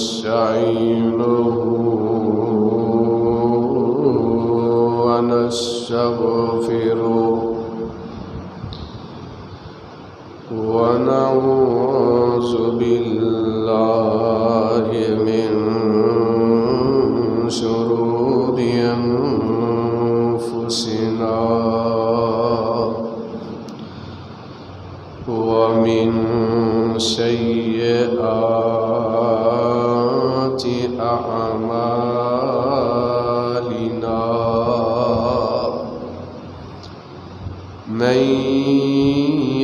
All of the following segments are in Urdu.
ونستعينه ونستغفره ونعوذ بالله من شرور أنفسنا ومن سيئات أعمالنا من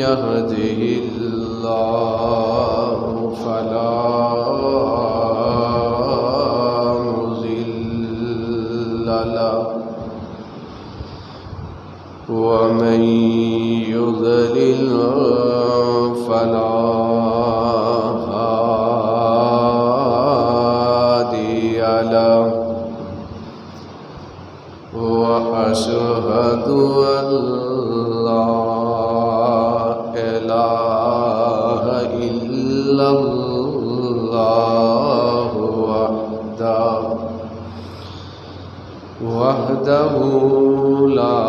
يهده الله فلا مضل له ومن يضلل فلا هادي له وأشهد أن لا إله إلا الله وحده لا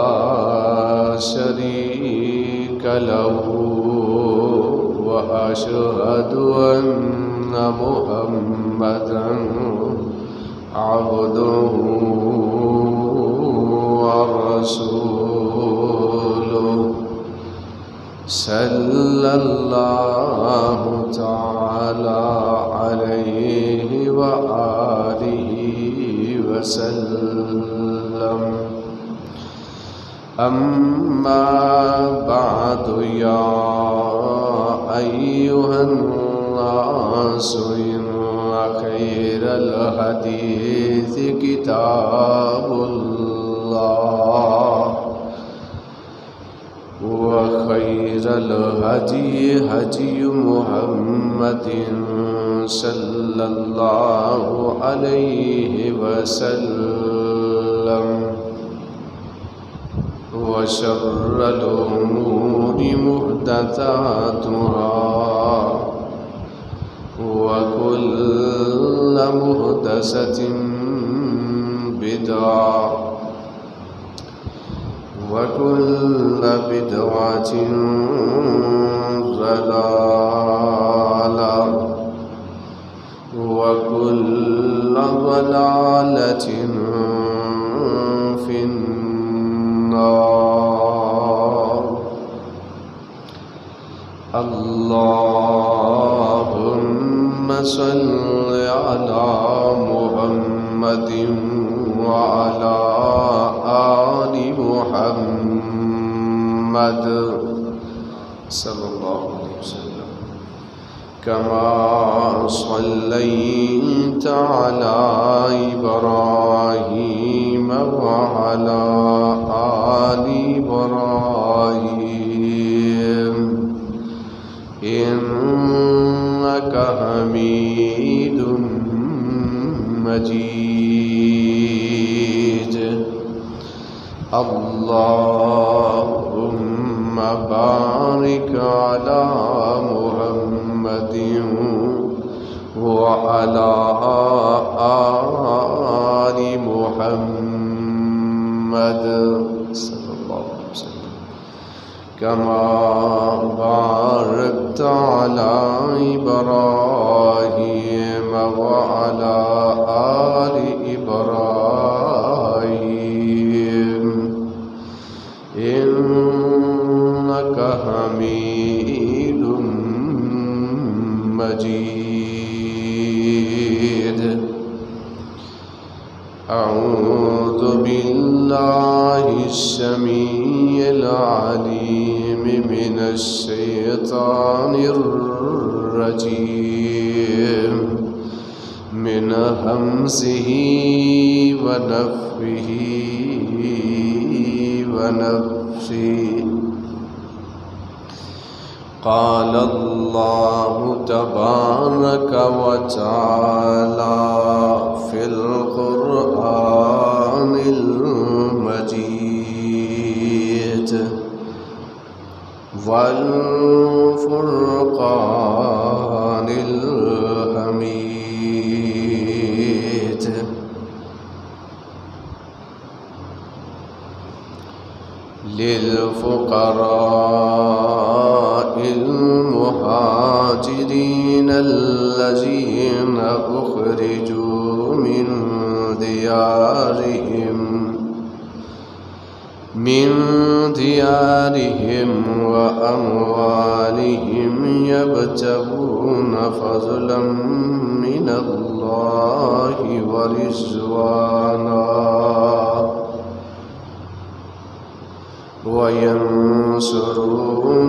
شريك له وأشهد أن محمدًا عبده ورسوله صلى الله تعالى عليه وآله وسلم. أما بعد يا أيها الناس إن خير الحديث كتاب الله وخير الهدي هدي محمد صلى الله عليه وسلم وشر الأمور محدثاتها وكل محدثة بدعة وكل بدعة ضلالة وكل ضلالة في النار. اللهم صل على محمد وعلى آل محمد صلى الله عليه وسلم كما صليت على إبراهيم وعلى آل إبراهيم إنك حميد مجيد. اللهم بارك على محمد وعلى آل محمد صلى الله عليه وسلم كما باركت على إبراهيم وعلى آل إبراهيم إنك حميد مجيد. أعوذ بالله السميع العليم من الشيطان الرجيم من همزه ونفخه ونفسه. قال الله تبارك وتعالى في القرآن المجيد والقرآن الفرقان الحميد للفقراء المهاجرين الذين أخرجوا من ديارهم وأموالهم يبتغون فضلا من الله ورضوانا وينصرون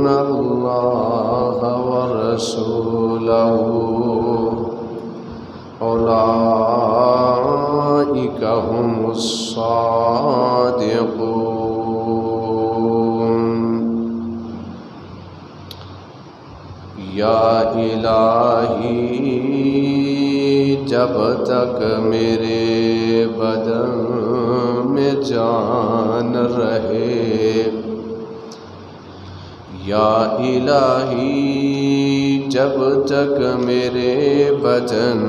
الله ورسوله أولئك هم الصادقون۔ یا الہی جب تک میرے بدن میں جان رہے، یا الہی جب تک میرے بدن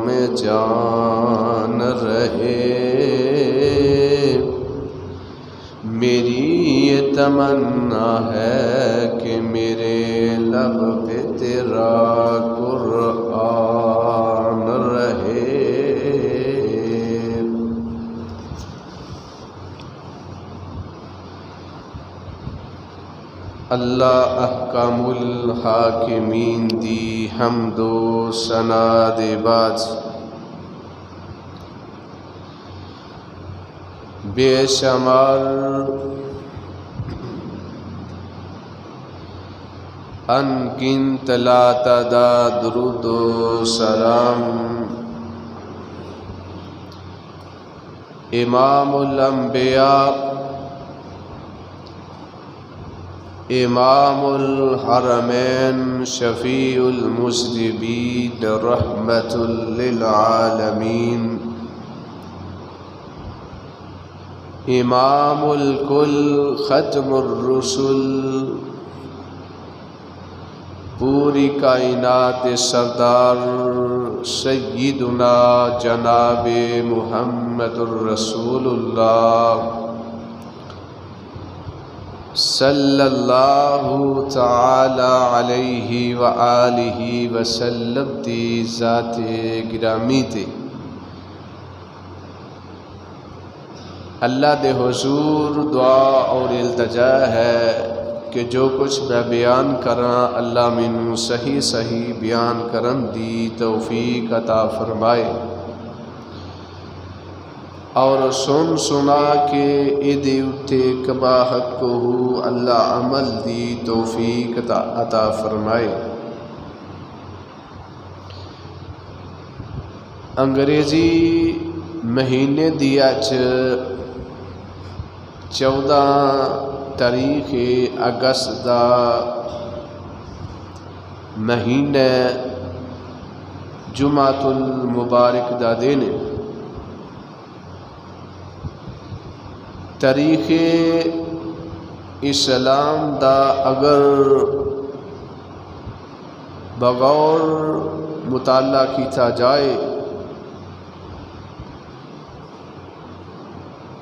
میں جان رہے، میری یہ تمنا ہے کہ میرے لب پہ تیرا قرآن رہے۔ اللہ احکم الحاکمین دی حمد و ثنا دے بعد بے شمار انگنت لا تعداد درود و سلام امام الانبیاء امام الحرمین شفیع المذنبین رحمت للعالمین امام الکل ختم الرسل پوری کائنات سردار سیدنا جناب محمد الرسول اللہ صلی اللہ تعالی علیہ وآلہ وسلم دی ذات گرامی تے اللہ دے حضور دعا اور التجا ہے کہ جو کچھ میں بیان کراں اللہ مینوں صحیح صحیح بیان کرن دی توفیق عطا فرمائے، اور سن سنا کے ایدے اتے کما حق کو اللہ عمل دی توفیق عطا فرمائے۔ انگریزی مہینے دی اچ 14 تاریخ اگست دا مہینہ جمعۃ المبارک دا دن، تاریخ اسلام دا اگر بغور مطالعہ کیتا جائے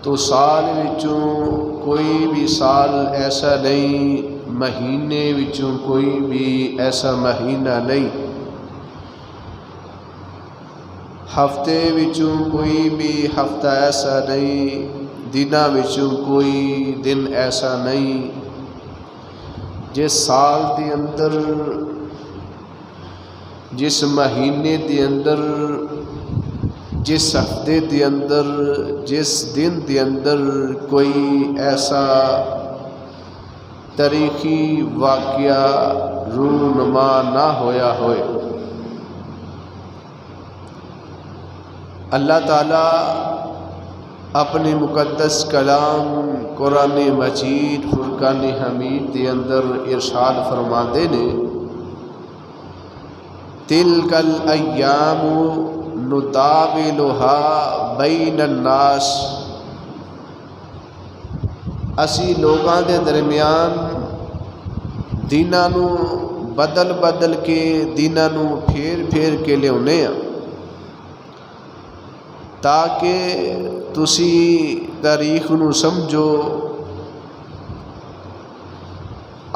تو سال وچوں کوئی بھی سال ایسا نہیں، مہینے وچوں کوئی بھی ایسا مہینہ نہیں، ہفتے وچوں کوئی بھی ہفتہ ایسا نہیں، دناں وچوں کوئی دن ایسا نہیں جس سال دے اندر، جس مہینے دے اندر، جس ہفتے دے اندر، جس دن دے اندر کوئی ایسا تاریخی واقعہ رونما نہ ہویا ہوئے۔ اللہ تعالیٰ اپنے مقدس کلام قرآن مجید فرقان حمید دے اندر ارشاد فرماندے نے، تلک الایام نداولھا بین الناس، اسی لوگاں دے درمیان دیناں نو بدل بدل کے دیناں نو پھیر پھیر کے لیاؤنے ہیں تاکہ تسی تاریخ نو سمجھو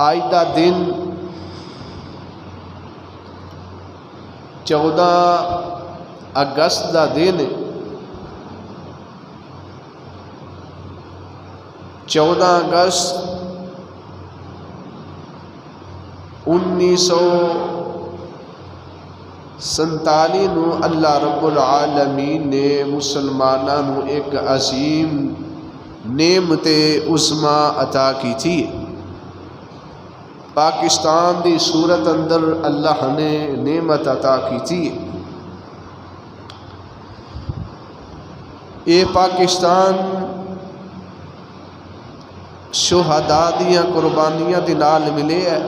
آج دا دن 14 اگست دا دن 14 اگست 1947 نو اللہ رب العالمین نے مسلمانوں نو ایک عظیم نعمت عظمی عطا کی تھی۔ پاکستان دی صورت اندر اللہ نے نعمت عطا کی تھی۔ یہ پاکستان شہداء دیاں قربانیاں دے نال ملے ہے،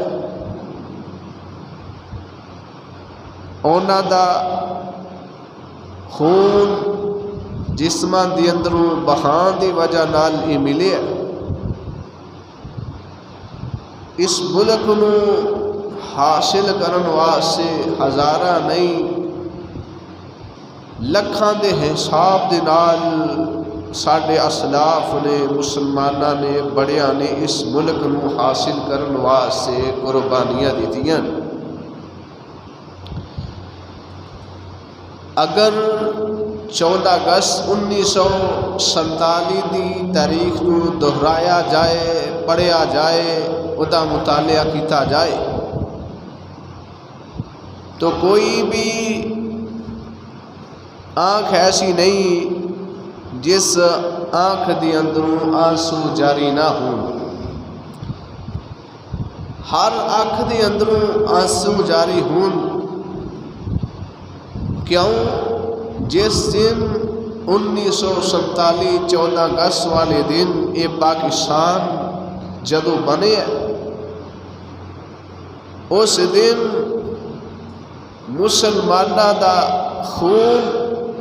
اونا دا خون جسماں دی اندروں بہان دی وجہ نال ہی ملے ہے۔ اس ملک نو حاصل کرن واسطے ہزاراں نہیں لکھاں دے حساب دے نال ساڈے اسلاف نے مسلماناں نے بڑیاں نے اس ملک نو حاصل کرن واسطے قربانیاں دتیاں۔ اگر 14 اگست 1947 دی تاریخ نو دہرایا جائے، پڑھیا جائے، ادا مطالعہ کیتا جائے تو کوئی بھی آنکھ ایسی نہیں جس آنکھ دی اندروں آنسو جاری نہ ہوں۔ ہر آنکھ دی اندروں آنسو جاری ہوں۔ کیوں؟ جس دن 1947 14 اگست والے دن یہ پاکستان جدو بنے اس دن مسلمانہ دا خون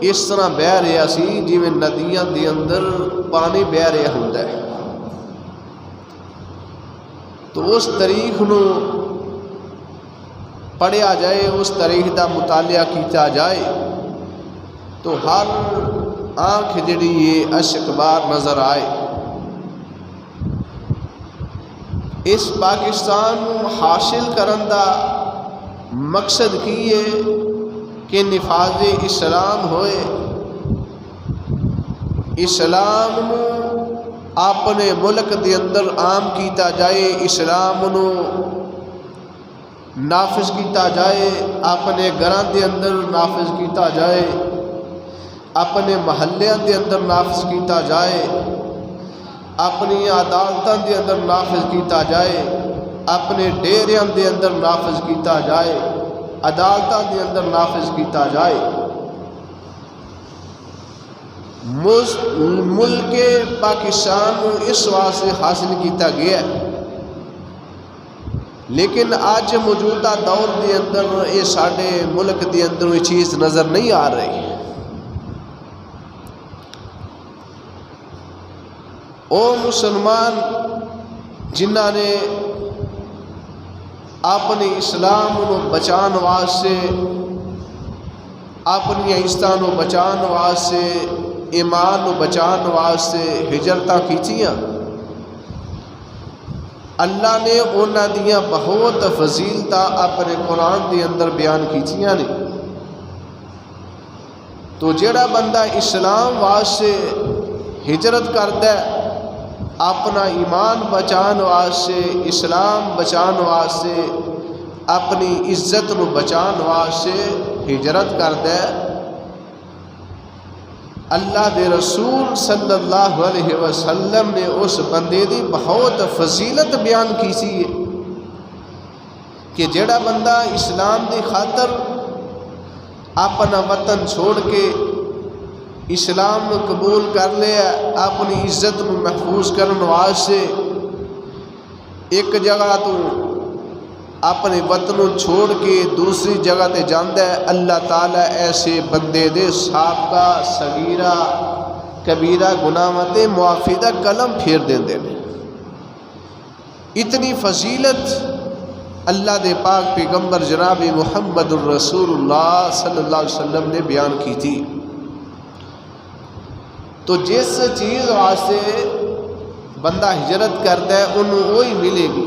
اس طرح بہ رہا سی جویں ندیاں دے اندر پانی بہ رہا ہوندا ہے۔ تو اس تاریخ نو پڑھیا جائے، اس تاریخ دا مطالعہ کیتا جائے تو ہر آنکھ جڑی ہے اشک بار نظر آئے۔ اس پاکستان حاصل کرن دا مقصد کی ہے کہ نفاذ اسلام ہوئے، اسلام نو اپنے ملک دے اندر عام کیتا جائے، اسلام نو نافذ کیتا جائے، اپنے گھراں دے اندر نافذ کیتا جائے، اپنے محلیاں دے اندر نافذ کیتا جائے، اپنی عدالتاں دے اندر نافذ کیتا جائے، اپنے ڈیریاں دے اندر نافذ کیتا جائے، عدالتاں دے اندر نافذ کیتا جائے۔ ملک پاکستان کو اس واسطے حاصل کیتا گیا ہے، لیکن آج موجودہ دور دے اندر یہ ساڈے ملک دے اندر یہ چیز نظر نہیں آ رہی۔ او مسلمان جنہاں نے اپنے اسلام کو بچان واسطے، اپنی عزتاں کو بچان واسطے، ایمان کو بچان واسطے ہجرتاں کیتیاں، اللہ نے انہاں دیاں بہت فضیلتاں اپنے قرآن دے اندر بیان کیتیاں نے۔ تو جڑا بندہ اسلام واسطے ہجرت کردا ہے، اپنا ایمان بچان واسطے، اسلام بچان واسطے، اپنی عزت نو بچان واسطے ہجرت کردا ہے، اللہ دے رسول صلی اللہ علیہ وسلم نے اس بندے دی بہت فضیلت بیان کی سی کہ جڑا بندہ اسلام دی خاطر اپنا وطن چھوڑ کے اسلام کو قبول کر لیا، اپنی عزت کو محفوظ کرنے واسطے ایک جگہ تو اپنے وطن چھوڑ کے دوسری جگہ تے جاندا ہے، اللہ تعالیٰ ایسے بندے دے سابقہ صغیرہ کبیرہ گناہاں تے معافی دا قلم پھیر دیندے نے۔ اتنی فضیلت اللہ دے پاک پیغمبر جناب محمد الرسول اللہ صلی اللہ علیہ وسلم نے بیان کی تھی۔ تو جس چیز واسطے بندہ ہجرت کرتا ہے انہوں وہی ملے گی۔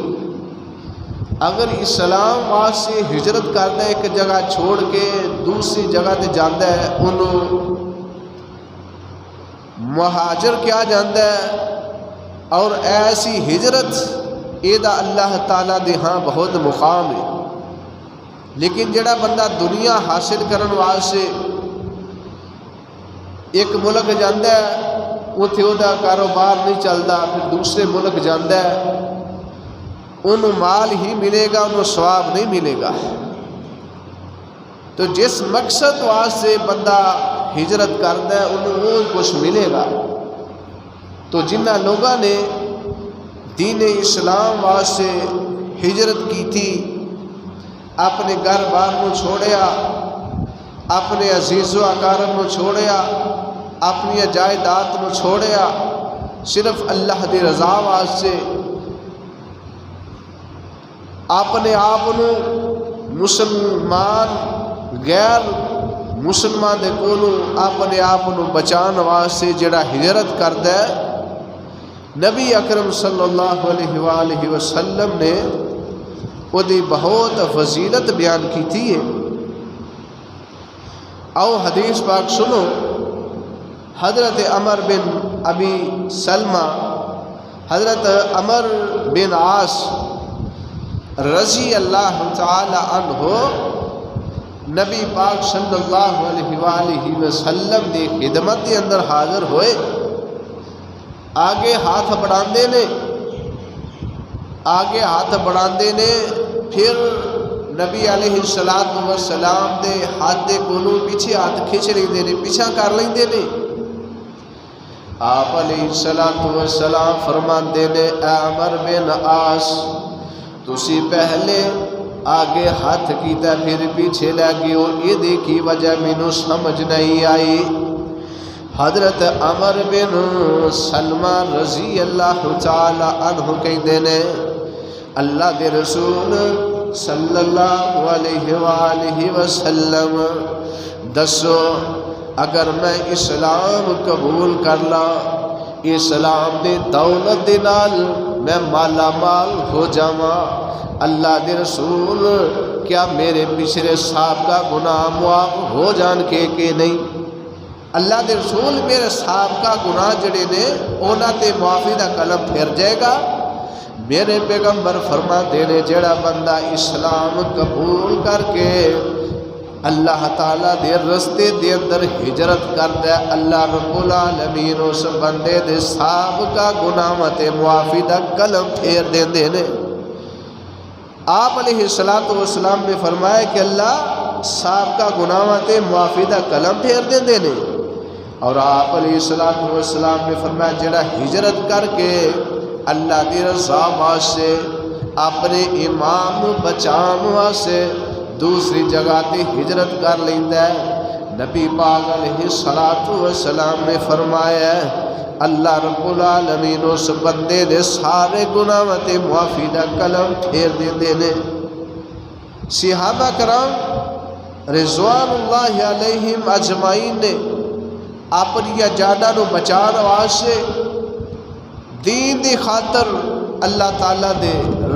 اگر اسلام واسطے ہجرت کرتا ہے ایک جگہ چھوڑ کے دوسری جگہ تے جاتا ہے انہوں مہاجر کیا جاتا ہے، اور ایسی ہجرت ایدہ اللہ تعالیٰ دے ہاں بہت مقام ہے۔ لیکن جڑا بندہ دنیا حاصل کرن واسطے ایک ملک جاتا ہے اتنے وہ کاروبار نہیں چلتا، پھر دوسرے ملک جاتا ہے انہوں مال ہی ملے گا، انہوں ثواب نہیں ملے گا۔ تو جس مقصد واسطے بندہ ہجرت کرتا ہے انہوں وہ کچھ ملے گا۔ تو جنہ لوگوں نے دین اسلام واسطے ہجرت کی تھی، اپنے گھر بار کو چھوڑیا، اپنے عزیز و اقارب کو چھوڑیا، اپنی جائیداد کو چھوڑیا، صرف اللہ دی رضا واسطے اپنے آپ مسلمان غیر مسلمان دے کولوں اپنے آپ بچان واسطے جڑا ہجرت کرتا ہے، نبی اکرم صلی اللہ علیہ وآلہ وسلم نے وہ دی بہت فضیلت بیان کی تھی ہے۔ او حدیث پاک سنو، حضرت عمر بن ابی سلمہ، حضرت عمر بن عاص رضی اللہ تعالی عنہ نبی پاک صلی اللہ علیہ وآلہ وسلم دی خدمت کے اندر حاضر ہوئے، آگے ہاتھ بڑھاندے نے، آگے ہاتھ بڑھاندے نے، پھر نبی علیہ السلام دے ہاتھ دے کولوں پیچھے ہاتھ کھچ لیندے نے، پیچھا کر لیندے نے۔ آپ علیہ السلام فرماندے نے، اے عمر بن عاص تسی پہلے آگے ہاتھ کیتا پھر پیچھے لگے ہو، یہ دیکھی وجہ مینوں سمجھ نہیں آئی۔ حضرت عمر بن سلمہ رضی اللہ تعالی عنہ کہندے نے، اللہ دے رسول صلی اللہ علیہ وآلہ وسلم دسو اگر میں اسلام قبول کر لا، اسلام دے دولت دے نال میں مالا مال ہو جاواں، اللہ دے رسول کیا میرے پچھلے سابقہ گناہ معاف ہو جان کے نہیں؟ اللہ دے رسول میرے سابقہ گناہ جڑے نے انہاں تے معافی دا قلم پھر جائے گا۔ میرے پیغمبر فرماتے نے جڑا بندہ اسلام قبول کر کے اللہ تعالیٰ دے رستے دے اندر ہجرت کرتا ہے، اللہ رب العالمین اس بندے دے سابقہ گناہ تے معافی دا قلم پھیر دیندے نے۔ آپ علیہ السلام نے فرمایا کہ اللہ سابقہ گناہ تے معافی دا قلم پھیر دیندے نے، اور آپ علیہ السلام نے فرمایا جڑا ہجرت کر کے اللہ دی رضا واسطے اپنے ایمان نو بچان واسطے دوسری جگہ تے ہجرت کر لیندا ہے، نبی پاک علیہ السلام نے فرمایا اللہ رب العالمین اس بندے دے سارے گناہ تے معافی دا قلم پھیر دیندے نے۔ صحابہ کرام رضوان اللہ علیہم اجمعین نے اپنی جاناں نو بچان واسطے دین دی خاطر اللہ تعالیٰ دے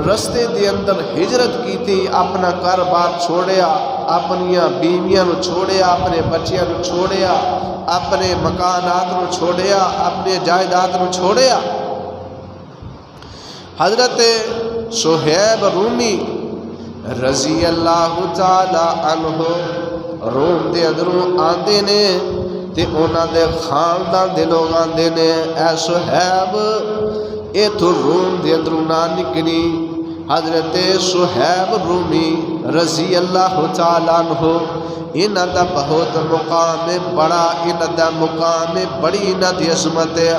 رستے دے اندر ہجرت کی تھی، اپنا کاروبار چھوڑیا، اپنی بیویاں نو چھوڑیا، اپنے بچیاں نو چھوڑیا، اپنے مکانات نو چھوڑیا، اپنے جائیداد نو چھوڑیا۔ حضرت صہیب رومی رضی اللہ تعالی عنہ روم دے اندروں آندے نے تے انہاں دے خاندان دے لوگ آندے نے، اے صہیب اے تو روم دے اندروں نہ نکلی۔ حضرت صہیب رومی رضی اللہ تعالی عنہ انہاں دا بہت مقام بڑا، انہاں دا مقام بڑی، انہاں دی عظمت ہے،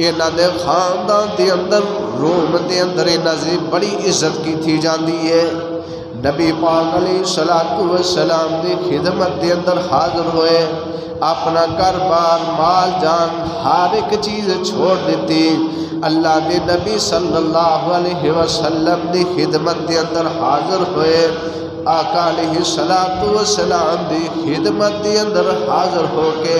انہاں دے خاندان دے اندر روم دے اندر انہاں دی بڑی عزت کی تھی جاندی ہے۔ نبی پاک علیہ الصلوۃ والسلام دی خدمت دے اندر حاضر ہوئے، اپنا گھر بار مال جان ہر ایک چیز چھوڑ دیتی، اللہ دے نبی صلی اللہ علیہ وسلم دی خدمت دے اندر حاضر ہوئے، آقا علیہ الصلوۃ والسلام دی خدمت دے اندر حاضر ہو کے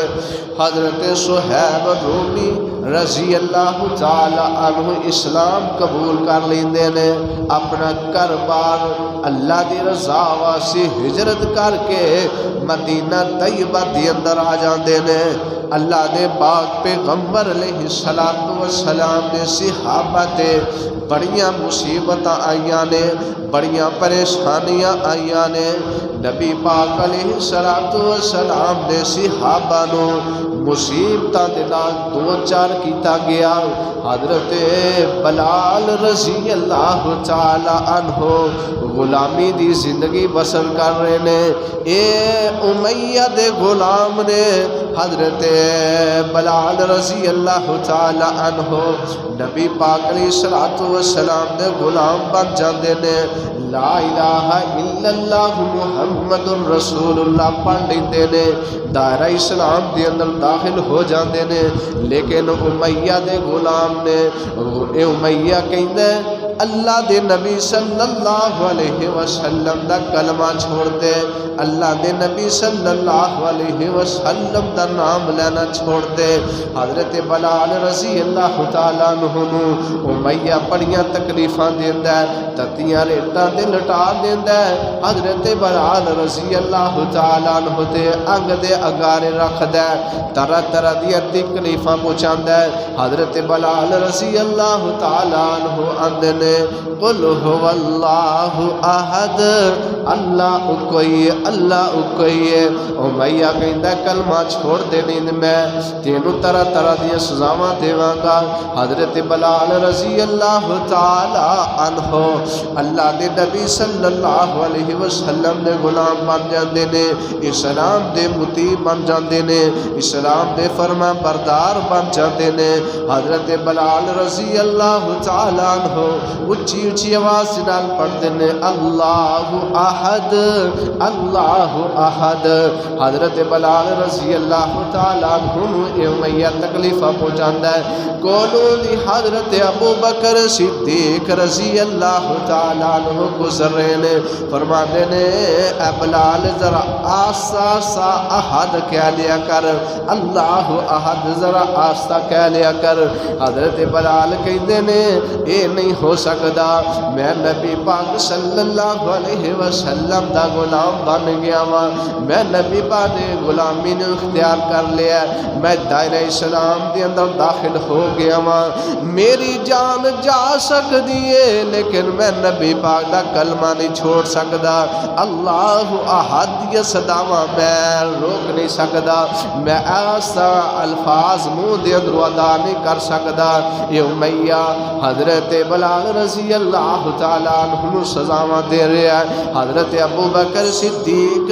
حضرت صہیب رومی رضی اللہ تعالی عنہ اسلام قبول کر لیندے نے، اپنا گھر بار اللہ دی رضا واسطے ہجرت کر کے مدینہ طیبہ دے اندر آ جاندے نے۔ اللہ دے پاک پیغمبر علیہ الصلوۃ والسلام دے صحابہ تے بڑیاں مصیبتاں آئیاں نے، بڑیاں پریشانیاں آئیاں نے، نبی پاک علیہ الصلوۃ والسلام دے صحابہ نو مصیبتاں دے نال دو چار کیتا گیا۔ حضرت بلال رضی اللہ تعالی عنہ غلامی دی زندگی بسر کر رہے نے، اے امیہ دے غلام نے، حضرت بلال رضی اللہ تعالی عنہ نبی پاک علیہ الصلوۃ والسلام دے غلام بن جاندے نے، لا الہ الا اللہ محمد رسول اللہ پڑھ لیندے نے، دائرہ اسلام دے اندر داخل ہو جاندے نے، لیکن امیہ دے غلام نے، اے امیہ کہندے اللہ دے نبی صلی اللہ علیہ وسلم دا کلمہ چھوڑ دے، اللہ دے نبی صلی اللہ علیہ وسلم دا نام لینا چھوڑ دے۔ حضرت بلال رضی اللہ تعالیٰ عنہ امیہ بڑیاں تکلیفاں دیندا ہے، تتیاں ریٹاں دے لٹا دیندا ہے، حضرت بلال رضی اللہ تعالیٰ عنہ تے انگ دے اگارے رکھدا ہے، طرح طرح دی تکلیفاں پہنچاندا ہے۔ حضرت بلال رضی اللہ تعالیٰ عنہ آندے نے قل هو اللہ احد، اللہ کوئی، اللہ کوئی ہے۔ امیہ کہندا کلمہ چھوڑ دے نہیں میں تینوں طرح طرح دی سزاواں دیواں گا۔ حضرت بلال رضی اللہ تعالی عنہ اللہ دے نبی صلی اللہ علیہ وسلم دے غلام بن جاندے نے، اسلام دے مطیع بن جاندے نے، اسلام دے فرما بردار بن جاندے نے۔ حضرت بلال رضی اللہ تعالی عنہ اچھی اچھی آواز نال پڑھتے نے اللہ احد، اللہ احد۔ حضرت بلال رضی اللہ تعالیٰ عنہ امیہ تکلیفہ پہنچاندا ہے، کولوں دی حضرت ابو بکر صدیق رضی اللہ تعالیٰ عنہ گزر رہے نے، فرماتے نے اے بلال ذرا آسا سا احد کہہ لیا کر، اللہ احد ذرا آسا کہہ لیا کر۔ حضرت بلال کہندے نے اے نہیں ہو سکدا، میں نبی پاک صلی اللہ علیہ وسلم دا غلام بن گیا ہاں، میں نبی پاک دے غلامی نے اختیار کر لیا، میں دائرہ اسلام دے اندر داخل ہو گیا ہاں، میری جان جا سکتی ہے لیکن میں نبی پاک دا کلمہ نہیں چھوڑ سکدا، اللہ احد یہ صداواں میں روک نہیں سکدا، میں ایسا الفاظ منہ دے اندر ادا نہیں کر سکدا۔ یہ امیہ حضرت بلال رضی اللہ تعالیٰ عنہ سزاواں دے رہا ہے۔ حضرت ابو بکر صدیق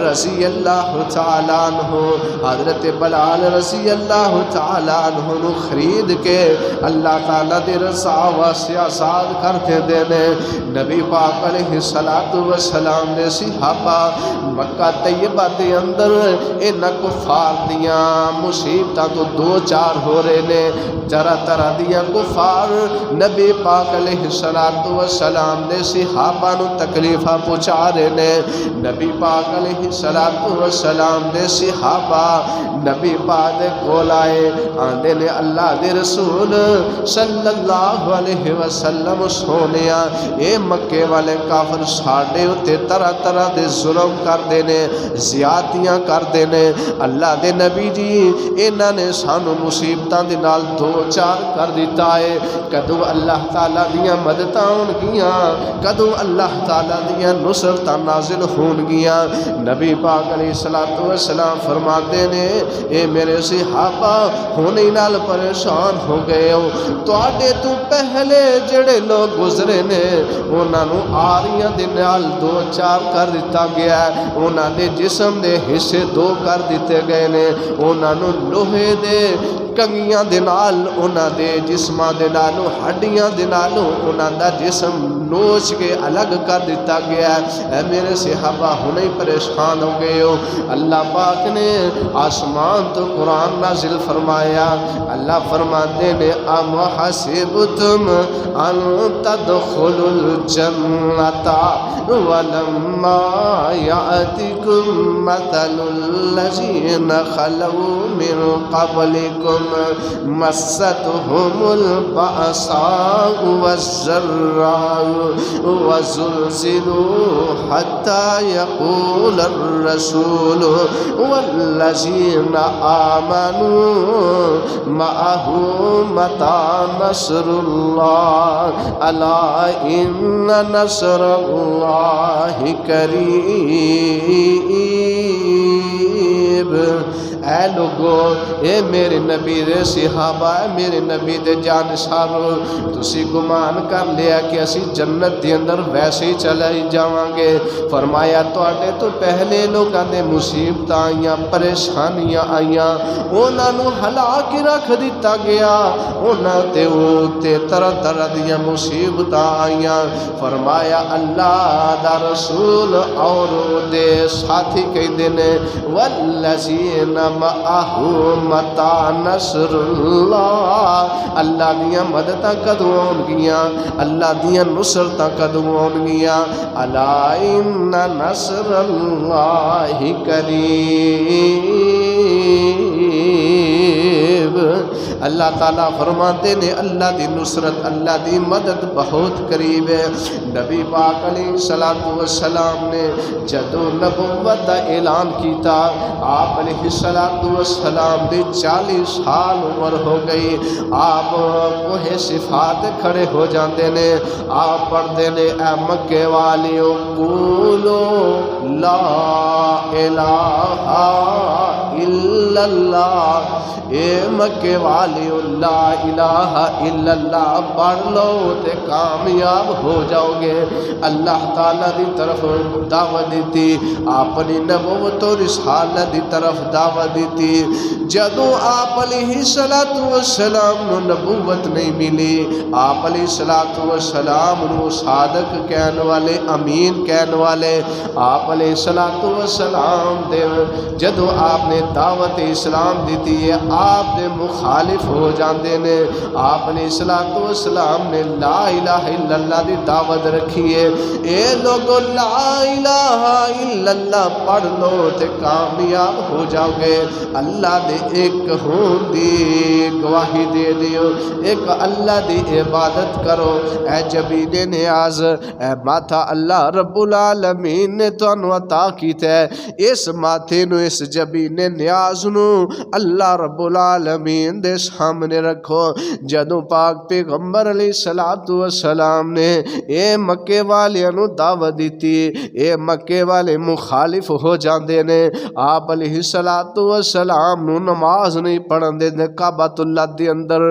رضی اللہ تعالیٰ عنہ حضرت بلال رضی اللہ تعالیٰ عنہ خرید کے اللہ تعالیٰ دے رضا واسطے آزاد کرتے دینے۔ نبی پاک علیہ الصلوۃ والسلام دے صحابہ مکہ طیبہ دے اندر ان کفار دیاں مصیبتاں تو دو چار ہو رہے نے، طرح طرح دیاں کفار نبی پاک علیہ الصلوۃ والسلام دے صحابہ نو تکلیفاں پہنچا رہے نے۔ نبی پاک علیہ الصلوۃ والسلام دے صحابہ نبی پاک دے کول آئے، آندے نے اللہ دے رسول صلی اللہ علیہ وسلم سونیا اے مکے والے کافر ساڈے اتے طرح طرح دے ظلم کر دینے، زیادتیاں کر دینے، اللہ دے نبی جی انہاں نے سانو مصیبتاں دے نال دو چار کر دیتا ہے، کدو اللہ تعالیٰ دیاں مدداں ہون گیاں، کدو اللہ تعالیٰ دیاں نصرتاں نازل ہون گیاں۔ نبی پاک علیہ الصلوۃ والسلام فرماتے نے اے میرے صحابہ ہونے نال پریشان ہو گئے ہو، تواڈے تو پہلے جڑے لوگ گزرے نے انہاں نو آریاں دے نال دو چار کر دتا گیا ہے، انہاں دے جسم دے حصے دو کر دیتے گئے نے، انہاں نو لوہے دے کنگیاں دے نال انہاں دے جسماں دے نالوں ہڈیاں دے نالوں جدوں انہاں دا جسم نوچ کے الگ کر دیتا گیا، اے میرے صحابہ ہنے پریشان ہو گئے ہو۔ اللہ پاک نے آسمان تو قرآن نازل فرمایا، اللہ فرماتے نے ام حسبتم ان تدخلوا الجنت ولما یأتکم مثل الذین خلوا من قبلکم مستهم البأساء والضراء وزلزلوا حتى يقول الرسول والذين آمنوا معه متى نصر الله ألا إن نصر الله قريب۔ اے لوگو، اے میرے نبی دے صحابہ، اے میرے نبی دے جانسارو، تسی گمان کر لیا کہ اسی جنت دے اندر ویسے ہی چلے جاواں گے؟ فرمایا تواڈے تو پہلے لوگاں دے مصیبتاں آئیاں، پریشانیاں آئیاں، انہاں نو ہلا کے رکھ دتا گیا، انہاں تے اوتے طرح طرح دیاں مصیبتاں آئیاں۔ فرمایا اللہ دا رسول اور دے ساتھی کہندے نے والذین معہ متی نصر اللہ، اللہ دیاں مدداں کدوں آن گیاں، اللہ دیاں نصرتاں کدوں آن گیاں؟ الا ان نصر اللہ قریب۔ اللہ تعالیٰ فرماتے نے اللہ دی نصرت، اللہ دی مدد بہت قریب ہے۔ نبی پاک علیہ السلام نے جدو نبوت دا اعلان کیتا، آپ علیہ السلام دی 40 سال عمر ہو گئی، آپ کوہ صفات کھڑے ہو جاندے نے، آپ پڑھتے نے اے مکے والیو قولو لا الہ الا اللہ، اے مکے والیو لا الہ الا اللہ پڑھ لو تے کامیاب ہو جاؤ گے۔ اللہ تعالیٰ دی طرف دعوت دیتی، اپنی نبوت و رسالت دی طرف دعوت دیتی۔ جدوں آپ علیہ السلام نو نبوت نہیں ملی، آپ علیہ السلام نو صادق کہن والے، امین کہن والے، آپ علیہ السلام دے جدوں آپ نے دعوت اسلام دیتی ہے، آپ دے مخالف ہو جاندے نے۔ آپ علیہ السلام نے لا الہ الا اللہ دی دعوت رکھی ہے، اے لوگو لا الہ الا اللہ پڑھ لو تے کامیاب ہو جاؤ گے۔ اللہ دے ایک ہون دی گواہی دے دیو، ایک اللہ دی عبادت کرو۔ اے جبین نیاز، اے ماتھا اللہ رب العالمین نے تانوں عطا کیتا ہے، اس ماتھے نو، اس جبین نیاز نو اللہ رب العالمین دے سامنے رکھو۔ جدوں پاک پیغمبر علیہ السلام نے اے مکے والیاں نو دعوت دیتی، اے مکے والے مخالف ہو جاندے نے، آپ علیہ السلام نو نماز نہیں پڑھن دے کعبۃ اللہ دے اندر،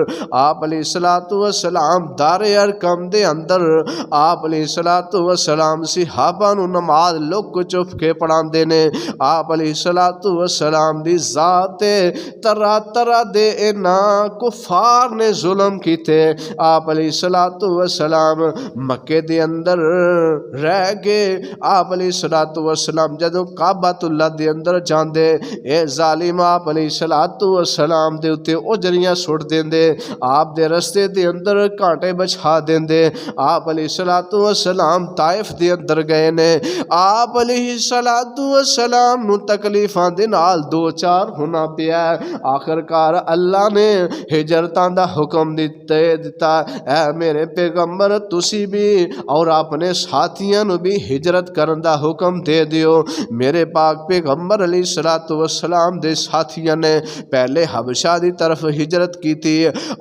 آپ علیہ السلام دار ارقم دے اندر، آپ علیہ السلام صحابہ نو نماز لک چپ کے پڑھاندے نے۔ آپ علیہ السلام دی ذات طرح طرح دے اینا کفار نے ظلم کیتے، آپ علیہ السلام مکے دے اندر رہ گئے۔ آپ علیہ السلام جدوں کعبۃ اللہ دے اندر جاندے، اے ظالم آپ علیہ السلام دے اتے اجریاں سٹ دیندے، آپ دے رستے دے اندر کانٹے بچھا دیندے۔ آپ علیہ السلام طائف دے اندر گئے نے، آپ علیہ السلام نو تکلیفاں دے نال دو چار ہونا پیا۔ آخرکار اللہ نے ہجرتاں دا حکم دیتا، اے میرے پیغمبر تسی بھی اور اپنے ساتھیاں نو بھی ہجرت کرن دا حکم دے دیو۔ میرے پاک پیغمبر علیہ السلام دے ساتھیاں نے پہلے حبشہ دی طرف ہجرت کی تھی،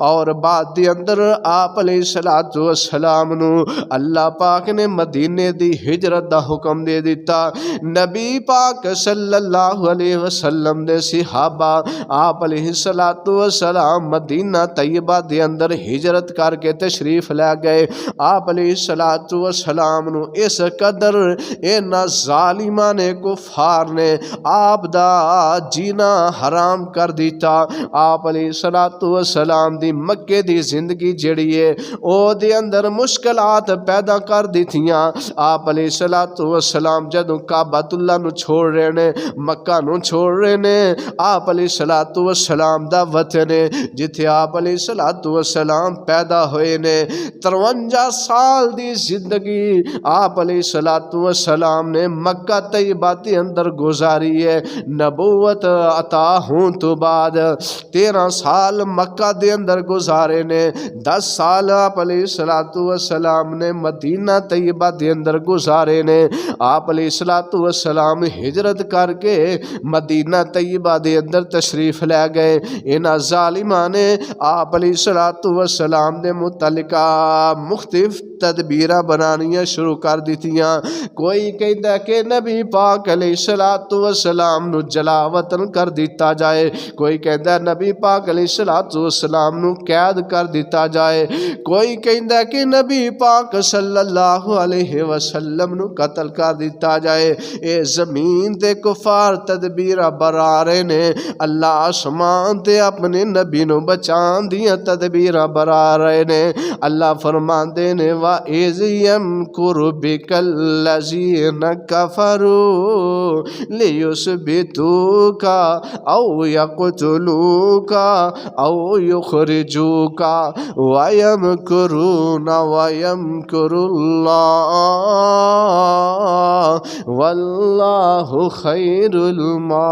اور بعد دی اندر آپ علیہ السلام نو اللہ پاک نے مدینے دی ہجرت دا حکم دے دیتا۔ نبی پاک صلی اللہ علیہ وسلم دے صحابہ آپ علیہ السلام مدینہ طیبہ دے اندر ہجرت کر کے تشریف لے گئے. آپ علیہ السلام نو اس قدر اینا ظالماں نے کفار نے آپ دا جینا حرام کر دیتا. آپ علیہ السلام دی مکے دی زندگی جڑی ہے او دے اندر مشکلات پیدا کر دیتیاں. آپ علیہ السلام جدوں کعبۃ اللہ نو چھوڑ رہے نے, مکہ نو چھوڑ رہے نے, آپ علیہ السلام دا وطن ہے جتھے آپ علیہ السلام پیدا ہوئے نے. 53 سال دی زندگی آپ علیہ السلام نے مکہ طیبہ دے اندر گزاری ہے. نبوت عطا ہون تو بعد 13 سال مکہ دے اندر گزارے نے. 10 سال آپ علیہ السلام نے مدینہ طیبہ دے اندر گزارے نے. آپ علیہ السلام ہجرت کر کے مدینہ طیبہ دے اندر تشریف لے گئے. انہاں ظالماں نے آپ علیہ السلام دے متعلقہ مختلف تدبیرہ بنانیاں شروع کر دیتیاں. کوئی کہتا کہ نبی پاک علیہ السلام نو جلا وطن کر دیتا جائے, کوئی کہتا نبی پاک علیہ السلام نو قید کر دیتا جائے, کوئی کہتا کہ نبی پاک صلی اللہ علیہ وسلم نو قتل کر دیتا جائے. اے زمین تے کفار تدبیرہ برا رہے نے, اللہ آسمان تے اپنے نبی نو بچان دیاں تدبیرہ برا رہے نے. اللہ فرمان دے نے وَإِذْ يَمْكُرُ بِكَ الَّذِينَ كَفَرُوا لِيُثْبِتُوكَ أَوْ يَقْتُلُوكَ أَوْ يُخْرِجُوكَ وَيَمْكُرُونَ وَيَمْكُرُ اللَّهُ وَاللَّهُ خَيْرُ الْمَاكِرِينَ.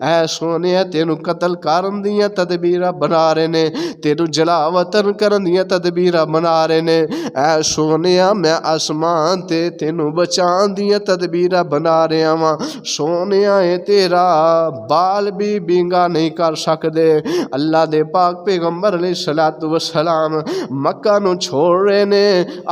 اے سونے تینو قتل کرن دیاں تدبیرہ بنا رہے نے, تینو جلا وطن کرن دیاں تدبیرہ بنا رہے نے. اے سونیا میں آسمان تے تینو بچان دیاں تدبیرہ بنا رہے ہاں. سونیا اے تیرا بال بھی بینگا نہیں کر سکدے. اللہ دے پاک پیغمبر علیہ السلام مکہ نو چھوڑ رہے نے.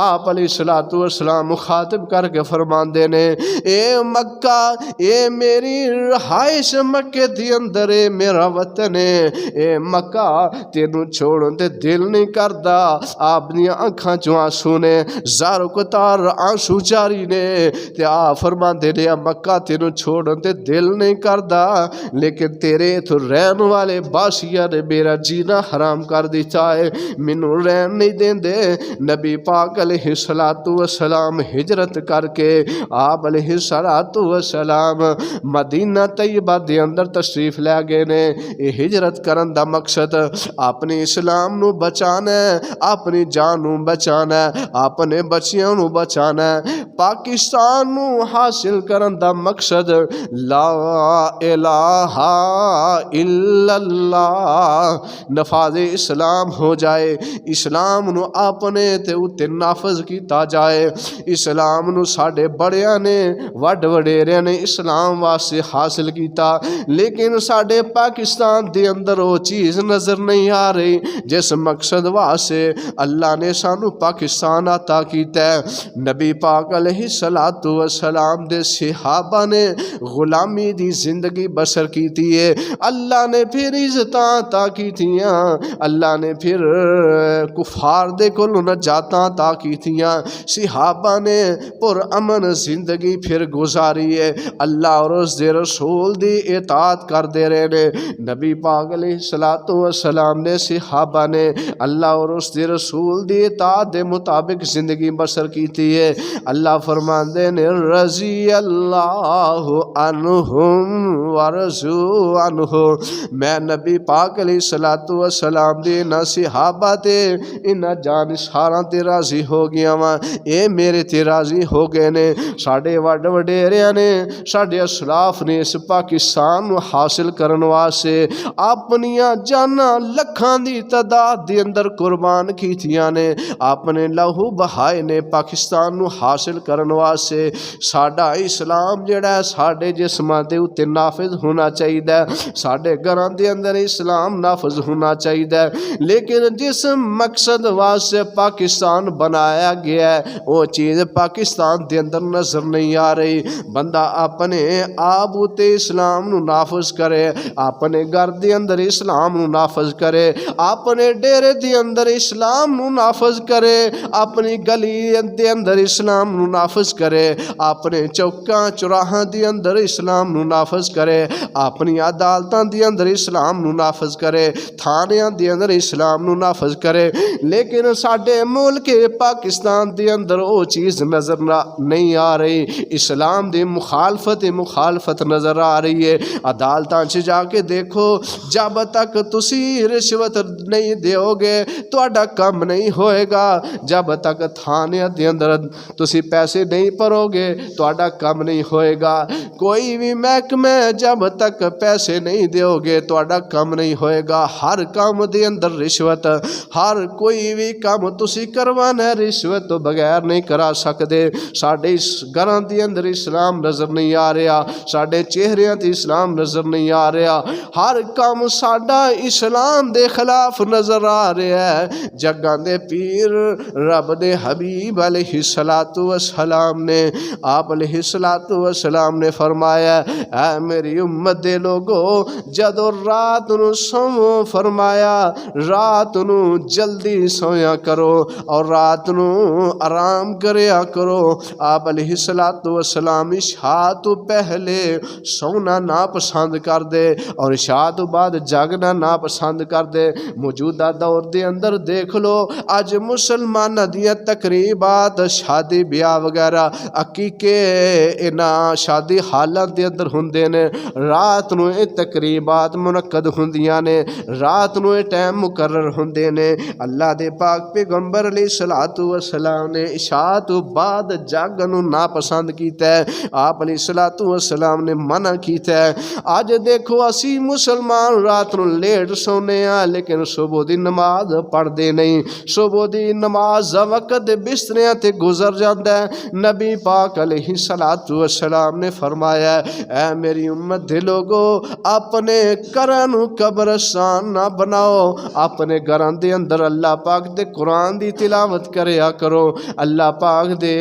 آپ علیہ السلام مخاطب کر کے فرمان دے نے اے مکہ اے میری رہائش مکے دی اندر اے میرا وطن ہے. اے مکہ تینو چھوڑن تے دل نہیں کردا. آپ دیاں آنکھاں چوں آنسو نے, زارو قطار آنسو جاری نے, تے آپ فرمان دے نے مکہ تینو چھوڑن تے دل نہیں کردا, لیکن تیرے تو رہن والے باسیہ نے میرا جینا حرام کر دیتا ہے, مینوں رہن نہیں دین دے. نبی پاک علیہ السلام ہجرت کر کے آپ علیہ السلام مدینہ طیبہ دے اندر تشریف لے گئے نے. ہجرت کرن دا مقصد اپنے اسلام نو بچانا ہے, اپنی جان نو بچانا ہے, اپنے بچیاں نو بچانا ہے. پاکستان نو حاصل کرن دا مقصد لا الہ الا اللہ نفاذ اسلام ہو جائے. اسلام نو اپنے تے اتے نافذ کیتا جائے. اسلام نو ساڑے بڑیاں نے وڈ وڈیریاں نے اسلام واسطے حاصل کیتا, لیکن ساڑے پاکستان دے اندر وہ چیز نظر نہیں آ رہی جس مقصد واسطے اللہ نے سانو پاکستان عطا کیتا ہے. نبی پاک علیہ السلام دے صحابہ نے غلامی دی زندگی بسر کیتی ہے. اللہ نے پھر عزتاں عطا کیتیاں, اللہ نے پھر کفار دے کول نجاتاں عطا کیتیاں. صحابہ نے پر امن زندگی پھر گزاری ہے. اللہ اور اس دے رسول دی اطاعت کر دے رہے نے. نبی پاک علیہ السلام نے صحابہ نے اللہ اور اس دے رسول دی اطاعت دے مطابق زندگی بسر کیتی ہے. اللہ فرمان دے نے رضی اللہ عنہم ورضوا عنہ. میں نبی پاک علیہ السلام دے نہ صحابہ تے انہاں جانشاراں تے راضی ہو گیا وا. اے میرے تے راضی ہو گئے نے. ساڈے وڈ وڈیریاں نے ساڈے اسلاف نے اس پاکستان نو حاصل کرن واسطے اپنیاں جاناں لکھاں دی تعداد دے اندر قربان کیتیاں نے, اپنے لہو بہائے نے پاکستان نو حاصل کرن واسطے ساڈا اسلام جڑا ہے ساڈے جسماں دے اوتے نافذ ہونا چاہیے، ساڈے گھراں دے اندر اسلام نافذ ہونا چاہیے، لیکن جس مقصد واسطے پاکستان بنایا گیا ہے وہ چیز پاکستان دے اندر نظر نہیں آ رہی۔ بندہ اپنے آپ تے اسلام نو نافذ کرے، اپنے گھر دے اندر اسلام نو نافذ کرے، اپنے ڈیرے دے اندر اسلام نو نافذ کرے، اپنی گلی دے اندر اسلام نو نافذ کرے، اپنے چوکاں چوراہاں دے اندر اسلام نو نافذ کرے، اپنی عدالتاں دے اندر اسلام نو نافذ کرے، تھانیاں دے اندر اسلام نو نافذ کرے، لیکن ساڈے ملک پاکستان دے اندر وہ چیز نظر نہیں آ رہی۔ اسلام دی مخالفت نظر آ رہی ہے۔ عدالتاں چ جا کے دیکھو، جب تک تسی رشوت نہیں دیو گے تہاڈا کم نہیں ہوئے گا، جب تک تھانے دے اندر تسی پیسے نہیں بھرو گے تہاڈا کم نہیں ہوئے گا، کوئی بھی محکمہ جب تک پیسے نہیں دیو گے تہاڈا کم نہیں ہوئے گا۔ ہر کام دے اندر رشوت، ہر کوئی بھی کام تسی کروانا رشوت تو بغیر نہیں کرا سکدے۔ ساڈے گھراں دے اندر اسلام نظر نہیں آ رہا، ساڈے چہریاں تے اسلام نظر نہیں آ رہا، ہر کام ساڈا اسلام دے خلاف نظر آ رہا ہے۔ جگاں دے پیر رب دے حبیب علیہ السلام نے آپ علیہ السلام نے فرمایا، اے میری امت دے لوگو، جدو رات نو سو فرمایا رات نو جلدی سویا کرو اور رات نو آرام کریا کرو۔ آپ علیہ السلام عشاء تو پہلے سونا ناپسند کر دے اور عشاء تو بعد جاگنا ناپسند کر دے۔ موجودہ دور دے اندر دیکھ لو اج مسلمان دیاں تقریبات شادی بیاہ وغیرہ عقیقے انہاں شادی حالات دے اندر ہوندے نے، رات نو یہ تقریبات منعقد ہوندیاں نے، رات نو یہ ٹائم مقرر ہوندے نے۔ اللہ دے پاک پیغمبر علیہ السلام نے عشاء تو بعد جاگن ناپسند کیتا ہے، آپ علیہ السلام نے منع کیتا ہے۔ آج دیکھو اسی مسلمان رات نو لیٹ سونے ہیں لیکن صبح دی نماز پڑھ دے نہیں، صبح دی نماز وقت بستریاں تے گزر جاندہ ہے۔ نبی پاک علیہ السلام نے فرمایا، اے میری امت دے لوگو، اپنے گھراں نو قبرستان نہ بناؤ، اپنے گھراں دے اندر اللہ پاک دے قرآن دی تلاوت کریا کرو، اللہ پاک دے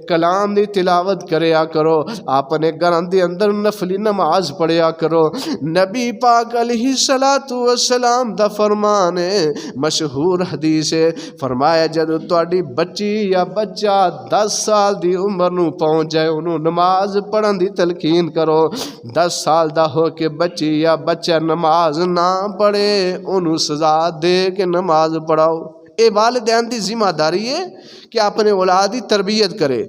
کلام دی تلاوت کریا کرو، اپنے گھراں دے اندر نفلی نماز پڑھیا کرو۔ نبی پاک علیہ السلام دا فرمان ہے، مشہور حدیث ہے، فرمایا جدو تہاڈی بچی یا بچہ 10 سال دی عمر نو پہنچ جائے انہوں نماز پڑھن دی تلقین کرو۔ 10 سال دا ہو کے بچی یا بچہ نماز نہ پڑھے انہوں سزا دے کے نماز پڑھاؤ۔ اے والدین دی ذمہ داری ہے کہ اپنے اولاد دی تربیت کرے،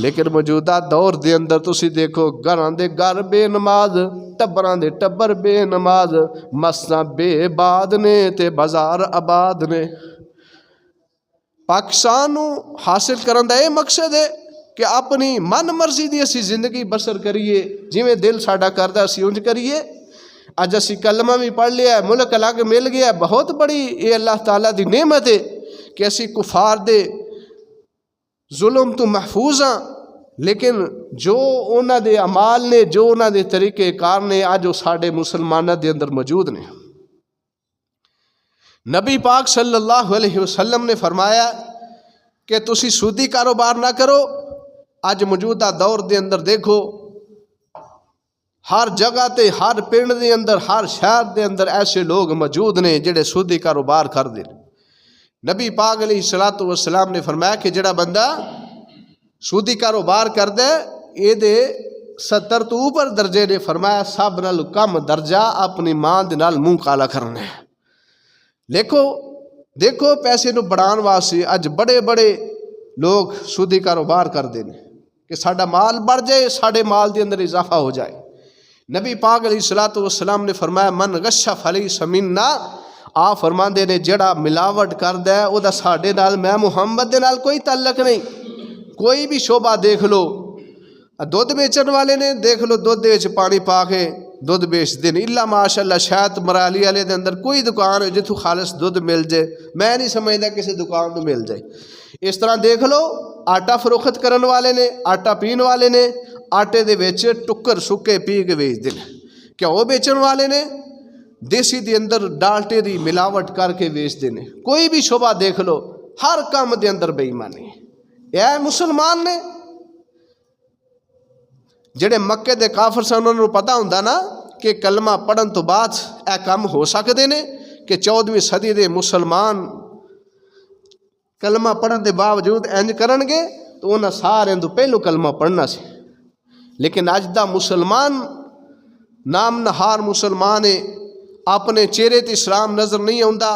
لیکن موجودہ دور دے اندر تسی دیکھو گھراں دے گھر بے نماز، ٹبراں دے ٹبر بے نماز، مسجد بے آباد نے تے بازار آباد نے۔ پاکستان نو حاصل کرن دا اے مقصد ہے کہ اپنی من مرضی دی اسی زندگی بسر کریے، جویں دل ساڈا کردا اسی انج کریے۔ اج اسی کلمہ بھی پڑھ لیا ہے، ملک الگ مل گیا، بہت بڑی یہ اللہ تعالیٰ دی نعمت ہے کہ اسی کفار دے ظلم تو محفوظ ہاں، لیکن جو انہاں دے اعمال نے، جو انہاں دے طریقے کار نے، اج وہ ساڈے مسلمانوں دے اندر موجود نے۔ نبی پاک صلی اللہ علیہ وسلم نے فرمایا کہ تسی سودی کاروبار نہ کرو۔ اج موجودہ دور دے اندر دیکھو ہر جگہ تے، ہر پنڈ دے اندر، ہر شہر دے اندر ایسے لوگ موجود نے جڑے سودی کاروبار کر دے۔ نبی پاک علیہ السلام نے فرمایا کہ جڑا بندہ سودی کاروبار کر دے یہ دے 70 تو اوپر درجے نے، فرمایا سب نال کم درجہ اپنی ماں دے نال منہ کالا کرنا ہے۔ دیکھو پیسے نو بڑھان واسطے اج بڑے بڑے لوگ سودی کاروبار کر دے کہ ساڈا مال بڑھ جائے، ساڈے مال دے اندر اضافہ ہو جائے۔ نبی پاک علیہ السلام نے فرمایا من غش فلیس منا، آپ فرماندے نے جڑا ملاوٹ کردا ہے او دا ساڈے نال، میں محمد دے نال کوئی تعلق نہیں۔ کوئی بھی شعبہ دیکھ لو، دودھ بیچن والے نے دیکھ لو دودھ دے وچ پانی پا کے دودھ بیچ دین، الا ماشاءاللہ شاید مرالی والے دے اندر کوئی دکان ہے جتھوں خالص دودھ مل جائے، میں نہیں سمجھدا کسی دکان تو مل جائے۔ اس طرح دیکھ لو آٹا فروخت کرن والے نے، آٹا پین والے نے آٹے دے وچ ٹکر سکے پی کے بیچ دے، کیا وہ بیچن والے نے دیسی دے اندر ڈالٹے دی ملاوٹ کر کے بیچ دے۔ کوئی بھی شعبہ دیکھ لو، ہر کام دے اندر بے ایمانی۔ اے مسلمان نے جڑے مکے دے کافر سن، انہوں نے پتہ ہوندا نا کہ کلمہ پڑھن تو بعد اے کام ہو سکتے نے، کہ 14ویں صدی دے مسلمان کلمہ پڑھن دے باوجود انج کرن گے تو انہاں سارے تو پہلو کلمہ پڑھنا سی۔ لیکن اج دا مسلمان نام نہار مسلمان ہے، اپنے چہرے تے اسلام نظر نہیں آندا۔